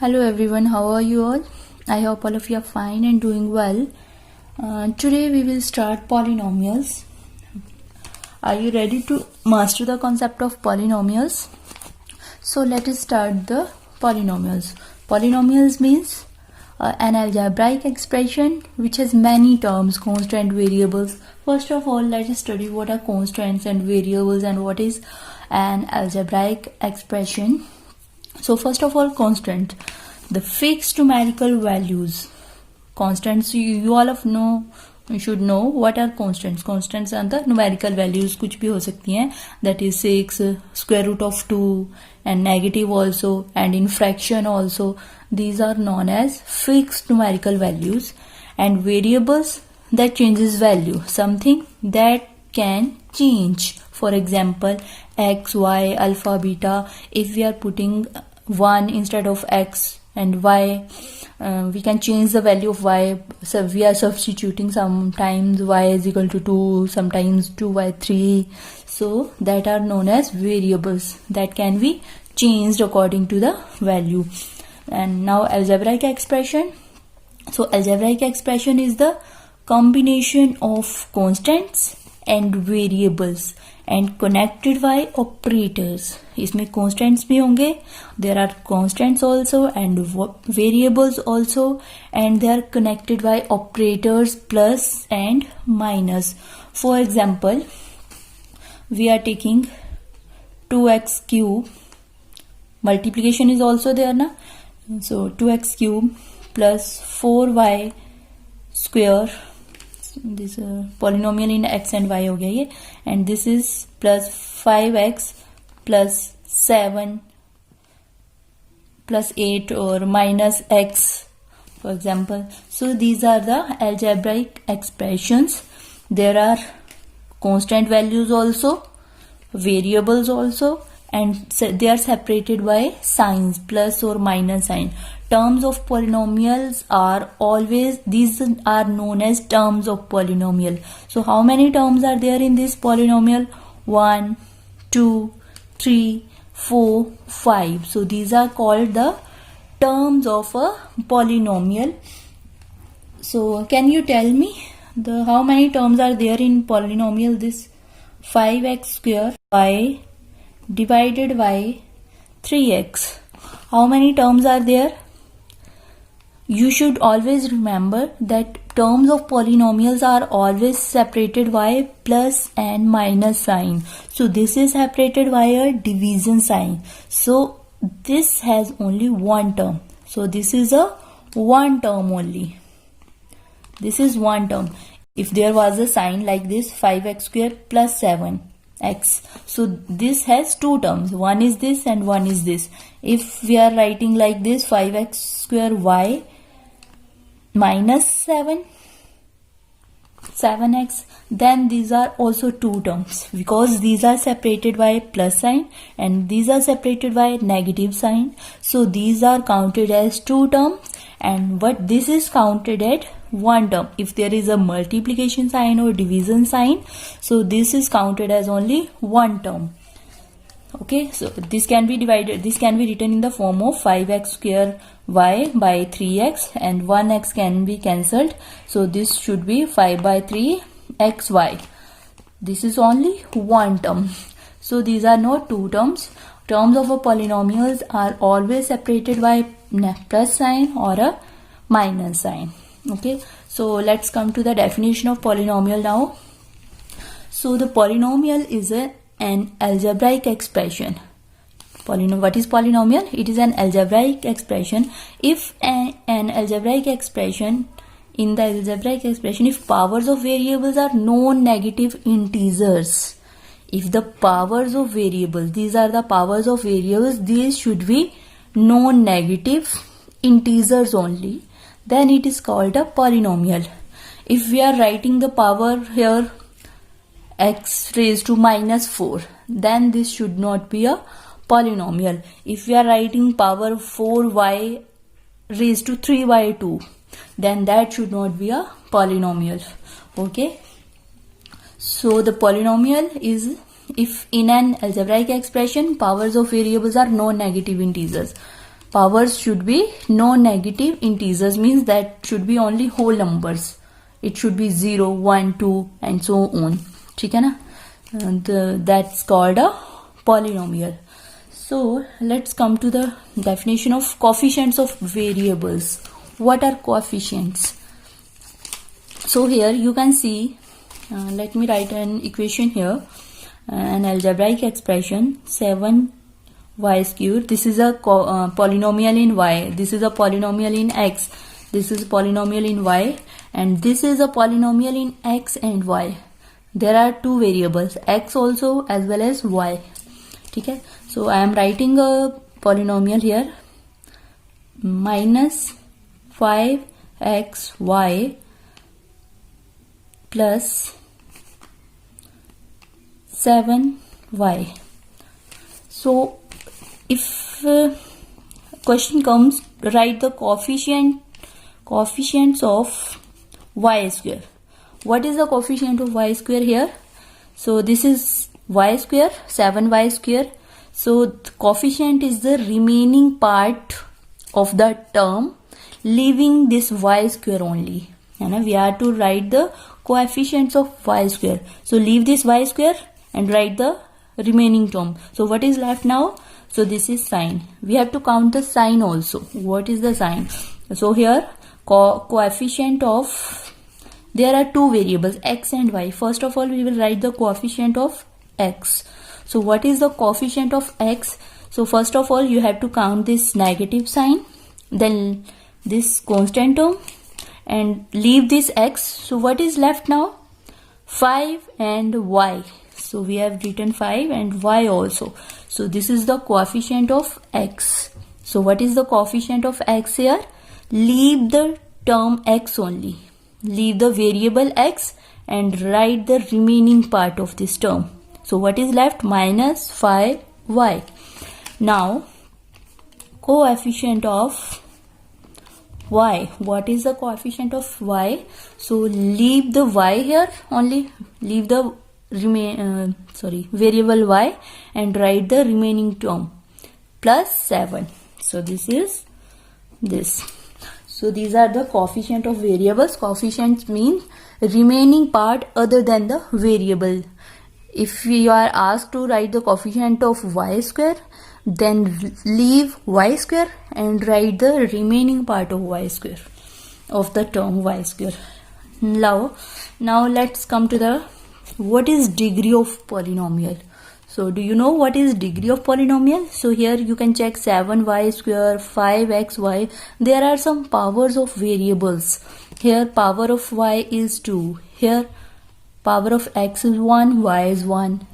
Hello everyone, how are you all? I hope all of you are fine and doing well. Today we will start polynomials. Are you ready to master the concept of polynomials? So let us start the polynomials. Polynomials means an algebraic expression which has many terms, constant, variables. First of all, let us study what are constants and variables and what is an algebraic expression. So first of all, constant, the fixed numerical values. Constants, you all of know, you should know what are constants. Constants are the numerical values, कुछ भी हो सकती हैं. That is 6, square root of 2, and negative also, and in fraction also. These are known as fixed numerical values. And variables that changes value, something that can change. For example, x, y, alpha, beta. If we are putting 1 instead of x and y, we can change the value of y. So we are substituting, sometimes y is equal to 2, sometimes 2y3. So that are known as variables that can be changed according to the value. And now algebraic expression. So algebraic expression is the combination of constants and variables and connected by operators. इसमें constants भी होंगे, there are constants also and variables also, and they are connected by operators plus and minus. For example, we are taking 2x cube, multiplication is also there na, so 2x cube plus 4y square, this polynomial in x and y हो गया ये, and this is plus 5x plus 7 plus 8 or minus x, for example. So these are the algebraic expressions. There are constant values also, variables also, and they are separated by signs, plus or minus sign. Terms of polynomials are always, these are known as terms of polynomial. So how many terms are there in this polynomial? 1, 2, 3, 4, 5. So these are called the terms of a polynomial. So can you tell me how many terms are there in polynomial? This 5x square y divided by 3x. How many terms are there? You should always remember that terms of polynomials are always separated by plus and minus sign. So this is separated by a division sign. So this has only one term. So this is a one term only. This is one term. If there was a sign like this, 5x square plus 7x. So this has two terms. One is this and one is this. If we are writing like this, 5x square y minus 7x, then these are also two terms because these are separated by plus sign and these are separated by negative sign. So these are counted as two terms, and but this is counted at one term. If there is a multiplication sign or division sign, so this is counted as only one term. Okay, so this can be divided, this can be written in the form of 5x square y by 3x, and 1x can be cancelled. So this should be 5 by 3 xy. This is only one term. So these are not two terms. Terms of a polynomials are always separated by plus sign or a minus sign. Okay, so let's come to the definition of polynomial now. So the polynomial is an algebraic expression. What is polynomial? It is an algebraic expression. If an algebraic expression, in the algebraic expression, if powers of variables are non-negative integers, if the powers of variables, these are the powers of variables, these should be non-negative integers only, then it is called a polynomial. If we are writing the power here x raised to minus 4, then this should not be a polynomial. If we are writing power 4y raised to 3y2, then that should not be a polynomial. Okay, so the polynomial is if in an algebraic expression powers of variables are non-negative integers. powers should be non-negative integers, means that should be only whole numbers. It should be 0, 1, 2 and so on. ठीक है ना? That's called a polynomial. So let's come to the definition of coefficients of variables. What are coefficients? So here you can see, let me write an equation here, an algebraic expression 7y squared. This is a polynomial in y, this is a polynomial in x, this is a polynomial in y, and this is a polynomial in x and y. There are two variables, x also as well as y. Okay, so I am writing a polynomial here, minus 5xy plus 7y. So if question comes, write the coefficients of y square. What is the coefficient of y square here? So this is y square, 7y square. So the coefficient is the remaining part of the term, leaving this y square only. And we have to write the coefficients of y square. So leave this y square and write the remaining term. So what is left now? So this is sign. We have to count the sign also. What is the sign? So here coefficient of, there are two variables, x and y. First of all, we will write the coefficient of x. So what is the coefficient of x? So first of all, you have to count this negative sign, then this constant term, and leave this x. So what is left now? 5 and y. So we have written 5 and y also. So this is the coefficient of x. So what is the coefficient of x here? Leave the term x only. Leave the variable x and write the remaining part of this term. So what is left? Minus 5y. Now coefficient of y. What is the coefficient of y? So leave the y here only. Leave the variable y and write the remaining term, plus 7. So this is this. So these are the coefficient of variables. Coefficients mean remaining part other than the variable. If you are asked to write the coefficient of y square, then leave y square and write the remaining part of y square, of the term y square. Now let's come to the, what is degree of polynomial? So do you know what is degree of polynomial? So here you can check 7y square, 5xy. There are some powers of variables. Here power of y is 2. Here power of x is 1, y is 1.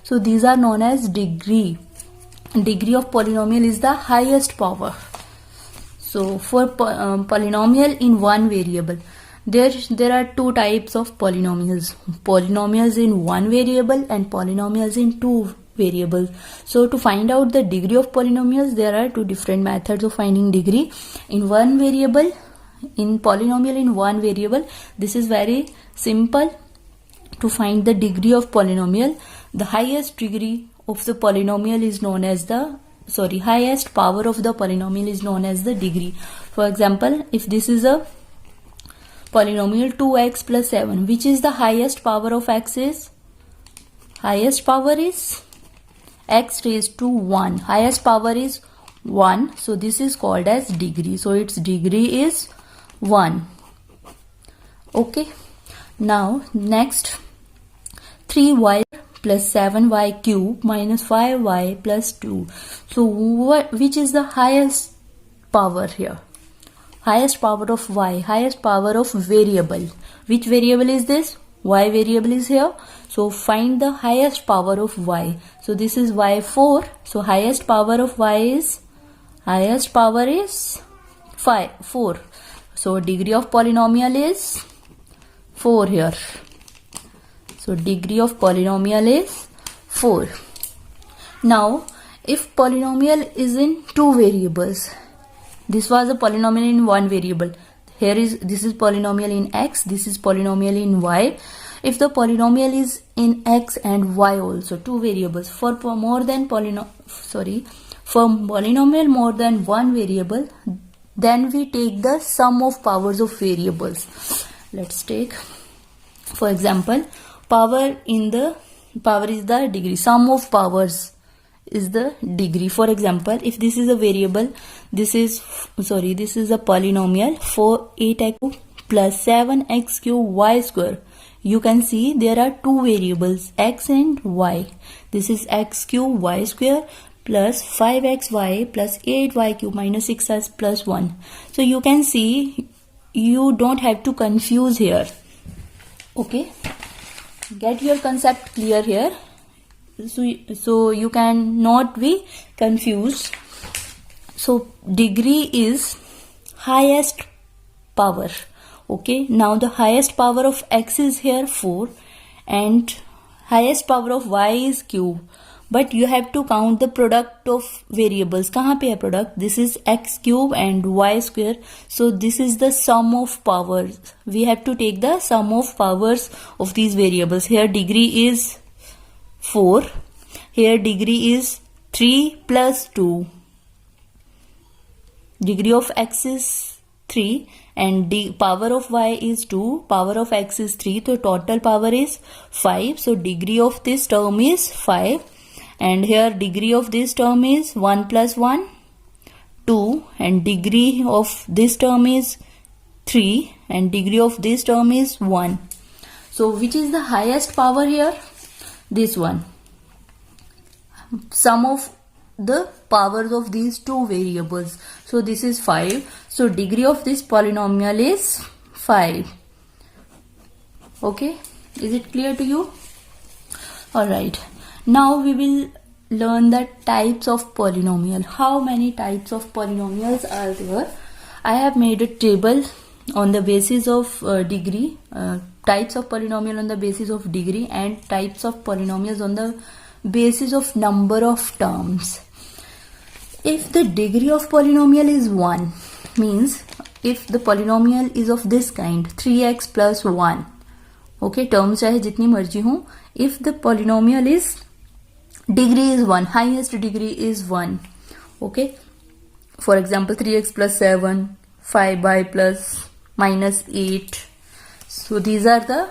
So these are known as degree. Degree of polynomial is the highest power. So for polynomial in one variable, there are two types of polynomials. Polynomials in one variable and polynomials in two variables. So to find out the degree of polynomials, there are two different methods of finding degree. In one variable, in polynomial in one variable, this is very simple. To find the degree of polynomial, the highest degree of the polynomial is known as the, highest power of the polynomial is known as the degree. For example, if this is a polynomial 2x plus 7, which is the highest power of x is? Highest power is x raised to 1. Highest power is 1. So this is called as degree. So its degree is 1. Okay. Now next, 3y plus 7y cube minus 5y plus 2. So which is the highest power here? Highest power of y, highest power of variable. Which variable is this? Y variable is here. So find the highest power of y. So this is y4. So highest power of y is, highest power is 4. So degree of polynomial is 4 here. So degree of polynomial is 4. Now if polynomial is in two variables, this was a polynomial in one variable. This is polynomial in x, this is polynomial in y. If the polynomial is in x and y also, two variables, for more than For polynomial more than one variable, then we take the sum of powers of variables. Let's take, for example, power is the degree. Sum of powers is the degree. For example, if this is a variable, this is a polynomial, 4 plus 7x cube y square. You can see there are two variables, x and y. This is x cube y square plus 5xy plus 8y cube minus 6x plus 1. So you can see you don't have to confuse here. Okay, get your concept clear here. So you can not be confused. So degree is highest power. Okay, now the highest power of x is here 4 and highest power of y is cube. But you have to count the product of variables. कहाँ पे है product? This is x cube and y square. So this is the sum of powers. We have to take the sum of powers of these variables. Here degree is 4. Here degree is 3 plus 2. Degree of x is 3 and the power of y is 2. Power of x is 3. So total power is 5. So degree of this term is 5. And here degree of this term is 1 plus 1, 2. And degree of this term is 3. And degree of this term is 1. So which is the highest power here? This one. Sum of the powers of these two variables. So this is 5. So degree of this polynomial is 5. Okay, is it clear to you? Alright, now we will learn the types of polynomial. How many types of polynomials are there? I have made a table on the basis of degree, types of polynomial on the basis of degree and types of polynomials on the basis of number of terms. If the degree of polynomial is 1, means if the polynomial is of this kind, 3x plus 1, okay, terms चाहे जितनी मर्जी हो, if the polynomial is degree is 1, highest degree is 1, okay, for example 3x plus 7, 5y plus minus 8. So these are the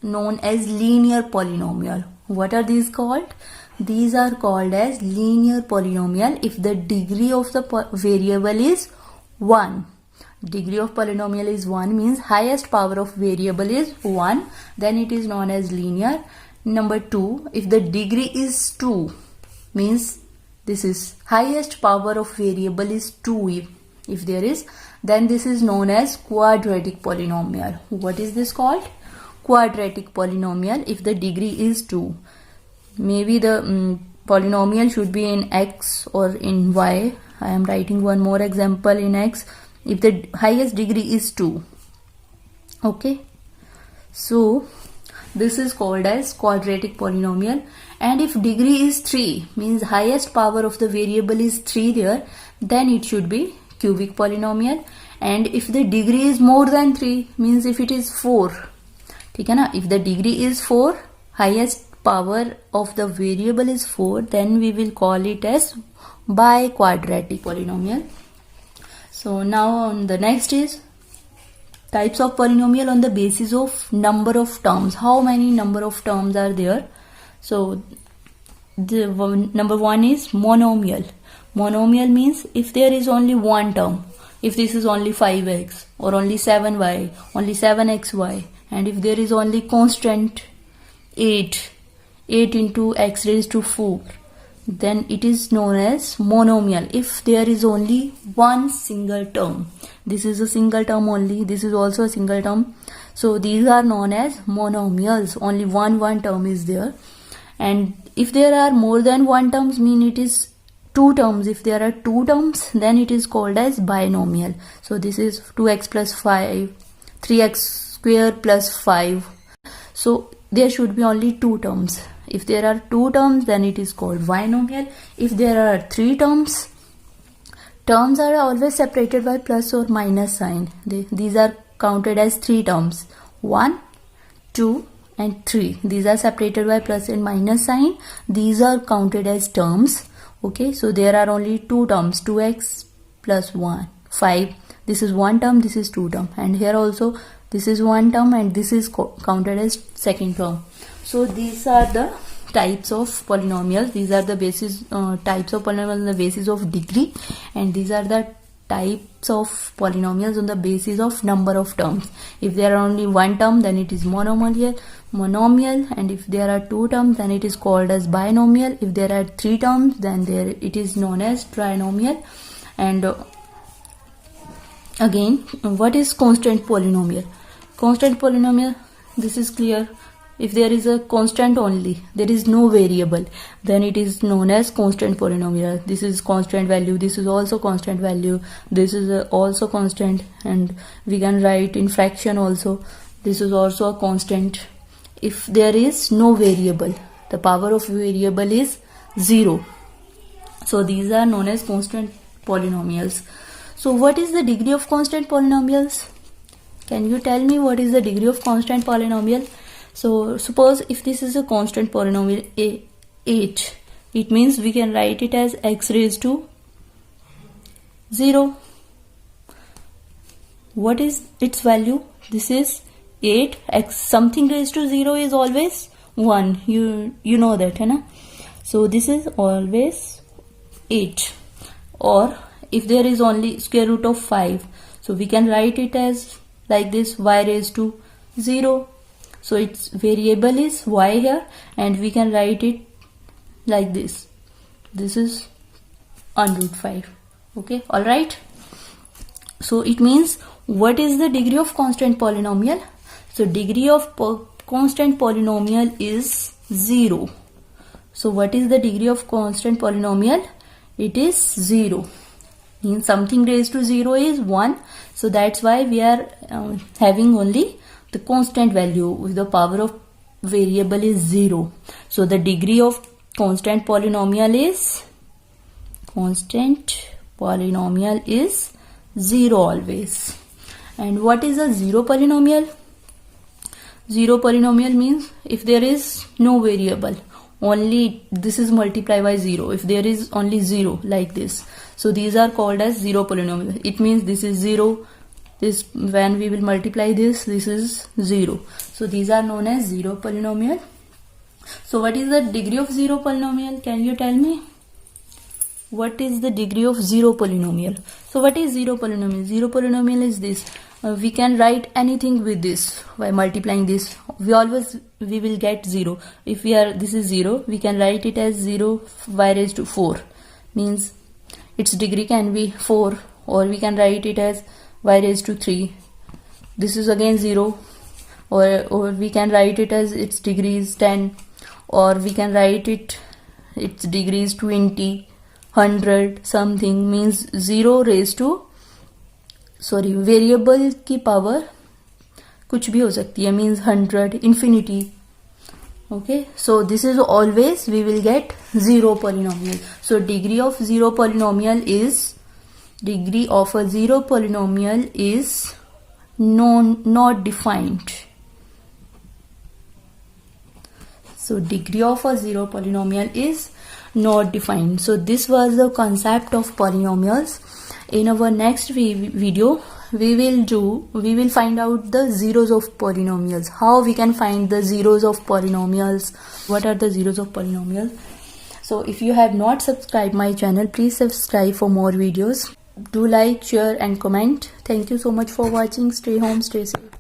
known as linear polynomial. What are these called? These are called as linear polynomial if the degree of the variable is 1. Degree of polynomial is 1 means highest power of variable is 1, then it is known as linear. Number 2, if the degree is 2 means this is highest power of variable is 2 if there is, then this is known as quadratic polynomial. What is this called? Quadratic polynomial if the degree is 2. Maybe the polynomial should be in x or in y. I am writing one more example in x. If the highest degree is 2. Okay. So this is called as quadratic polynomial. And if degree is 3 means highest power of the variable is 3 there, then it should be cubic polynomial. And if the degree is more than 3 means if it is 4, ठीक है ना, if the degree is 4, highest power of the variable is 4, then we will call it as biquadratic polynomial. So now on the next is types of polynomial on the basis of number of terms. How many number of terms are there? So the number 1 is monomial. Monomial means if there is only one term, if this is only 5x or only 7y, only 7xy, and if there is only constant 8 into x raised to 4, then it is known as monomial. If there is only one single term, this is a single term only, this is also a single term, so these are known as monomials. Only one term is there. And if there are more than one terms, mean it is two terms. If there are two terms, then it is called as binomial. So this is 2x plus 5, 3x square plus 5. So there should be only two terms. If there are two terms, then it is called binomial. If there are three terms, terms are always separated by plus or minus sign. These are counted as three terms. 1, 2 and 3. These are separated by plus and minus sign. These are counted as terms. Okay, so there are only two terms, 2x plus 1, 5. This is one term, this is two term, and here also this is one term and this is counted as second term. So these are the types of polynomials. These are the basis types of polynomials on the basis of degree, and these are the types of polynomials on the basis of number of terms. If there are only one term, then it is monomial, and if there are two terms, then it is called as binomial. If there are three terms, then it is known as trinomial. And again, what is constant polynomial? Constant polynomial, this is clear. If there is a constant only, there is no variable, then it is known as constant polynomial. This is constant value, this is also constant value, this is also constant, and we can write in fraction also. This is also a constant. If there is no variable, the power of variable is 0. So these are known as constant polynomials. So what is the degree of constant polynomials? Can you tell me what is the degree of constant polynomial? So suppose if this is a constant polynomial 8, it means we can write it as x raised to 0. What is its value? This is 8. X something raised to 0 is always 1. You know that, है ना? So this is always 8. Or if there is only square root of 5, so we can write it as like this, y raised to 0. So its variable is y here, and we can write it like this. This is under root 5. Okay, alright. So it means, what is the degree of constant polynomial? So degree of constant polynomial is 0. So what is the degree of constant polynomial? It is 0. Means something raised to 0 is 1. So that's why we are having only the constant value with the power of variable is 0. So the degree of constant polynomial is 0 always. And what is a zero polynomial? Zero polynomial means if there is no variable, only this is multiplied by 0. If there is only 0 like this, so these are called as zero polynomial. It means this is 0. This, when we will multiply this is 0. So these are known as zero polynomial. So what is the degree of zero polynomial? Can you tell me? What is the degree of zero polynomial? So what is zero polynomial? Zero polynomial is this. We can write anything with this by multiplying this. We will get 0. If this is 0, we can write it as 0 y raised to 4. Means its degree can be 4, or we can write it as y raised to 3. This is again 0, or we can write it as its degree is 10, or we can write it its degree is 20, 100 something. Means 0 raised to variable की power कुछ भी हो सकती है, means 100, infinity. Okay, so this is always we will get zero polynomial. So degree of a zero polynomial is not defined. So degree of a zero polynomial is not defined. So this was the concept of polynomials. In our next video, we will find out the zeros of polynomials. How we can find the zeros of polynomials. What are the zeros of polynomials? So if you have not subscribed my channel, please subscribe for more videos. Do like, share and comment. Thank you so much for watching. Stay home, stay safe.